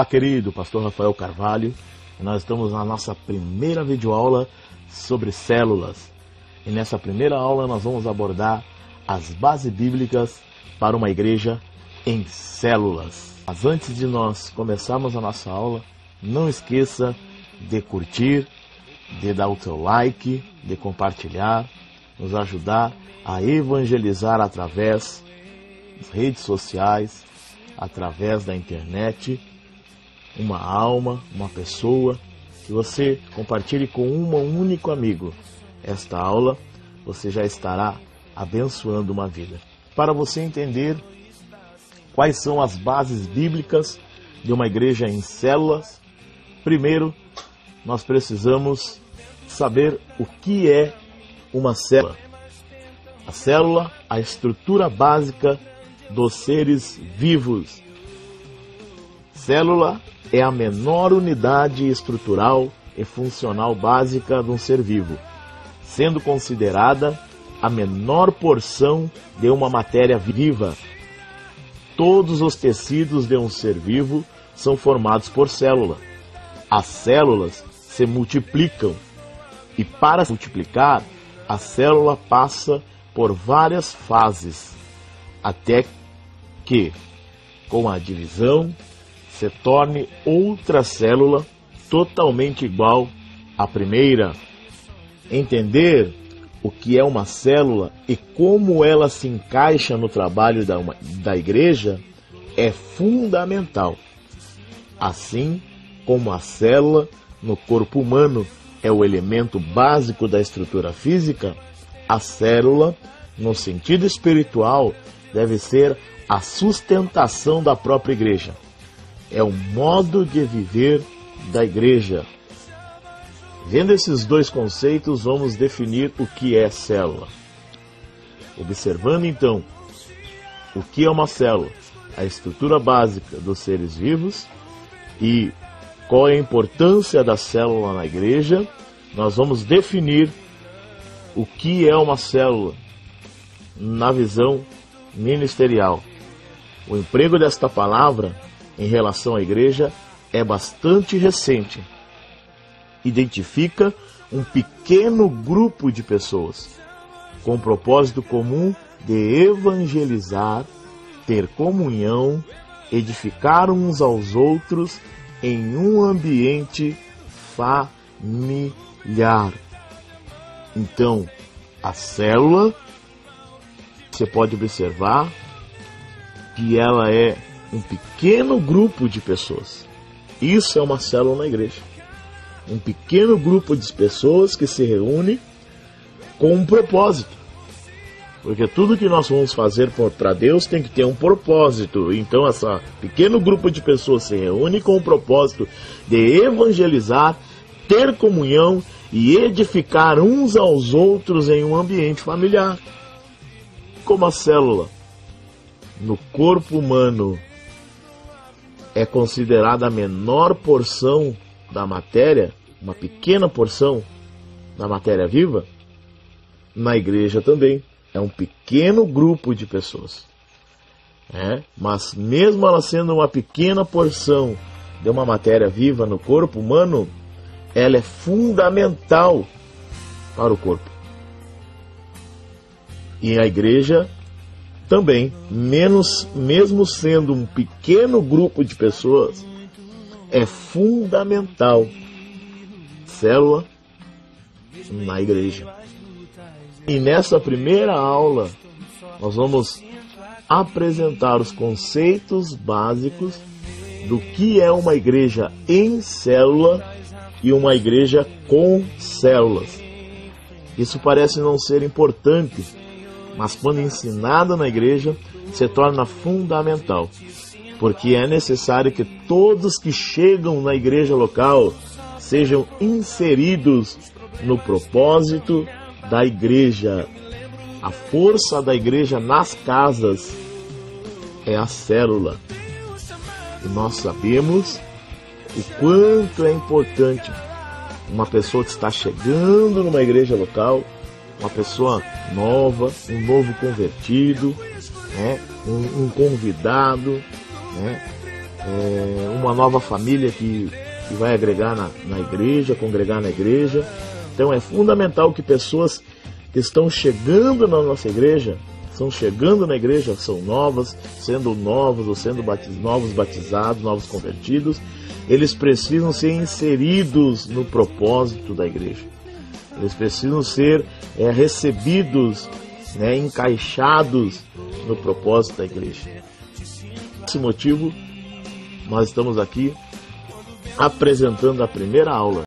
Olá, querido, Pastor Rafael Carvalho. Nós estamos na nossa primeira videoaula sobre células. E nessa primeira aula nós vamos abordar as bases bíblicas para uma igreja em células. Mas antes de nós começarmos a nossa aula, não esqueça de curtir, de dar o teu like, de compartilhar, nos ajudar a evangelizar através das redes sociais, através da internet, uma alma, uma pessoa, que você compartilhe com um único amigo. Esta aula você já estará abençoando uma vida. Para você entender quais são as bases bíblicas de uma igreja em células, primeiro nós precisamos saber o que é uma célula. A célula, a estrutura básica dos seres vivos. Célula é a menor unidade estrutural e funcional básica de um ser vivo, sendo considerada a menor porção de uma matéria viva. Todos os tecidos de um ser vivo são formados por célula. As células se multiplicam e, para se multiplicar, a célula passa por várias fases, até que, com a divisão, se torne outra célula totalmente igual à primeira. Entender o que é uma célula e como ela se encaixa no trabalho da igreja é fundamental. Assim como a célula no corpo humano é o elemento básico da estrutura física, a célula, no sentido espiritual, deve ser a sustentação da própria igreja. É o modo de viver da igreja. Vendo esses dois conceitos, vamos definir o que é célula. Observando então o que é uma célula, a estrutura básica dos seres vivos e qual é a importância da célula na igreja, nós vamos definir o que é uma célula na visão ministerial. O emprego desta palavra em relação à igreja é bastante recente. Identifica um pequeno grupo de pessoas com o propósito comum de evangelizar, ter comunhão, edificar uns aos outros em um ambiente familiar. Então, a célula, você pode observar que ela é um pequeno grupo de pessoas. Isso é uma célula na igreja. Um pequeno grupo de pessoas que se reúne com um propósito. Porque tudo que nós vamos fazer para Deus tem que ter um propósito. Então, esse pequeno grupo de pessoas se reúne com o propósito de evangelizar, ter comunhão e edificar uns aos outros em um ambiente familiar. Como a célula no corpo humano é considerada a menor porção da matéria, uma pequena porção da matéria viva, na igreja também é um pequeno grupo de pessoas. Mas mesmo ela sendo uma pequena porção de uma matéria viva no corpo humano, ela é fundamental para o corpo. E a igreja também, mesmo sendo um pequeno grupo de pessoas, é fundamental. Célula na igreja. E nessa primeira aula, nós vamos apresentar os conceitos básicos do que é uma igreja em célula e uma igreja com células. Isso parece não ser importante, mas quando ensinado na igreja, se torna fundamental, porque é necessário que todos que chegam na igreja local sejam inseridos no propósito da igreja. A força da igreja nas casas é a célula. E nós sabemos o quanto é importante uma pessoa que está chegando numa igreja local, uma pessoa nova, um novo convertido, um convidado, uma nova família que vai agregar na igreja, congregar na igreja. Então é fundamental que pessoas que estão chegando na nossa igreja, são novas, sendo novos ou sendo novos batizados, novos convertidos, eles precisam ser inseridos no propósito da igreja. Eles precisam ser recebidos, encaixados no propósito da igreja. Por esse motivo, nós estamos aqui apresentando a primeira aula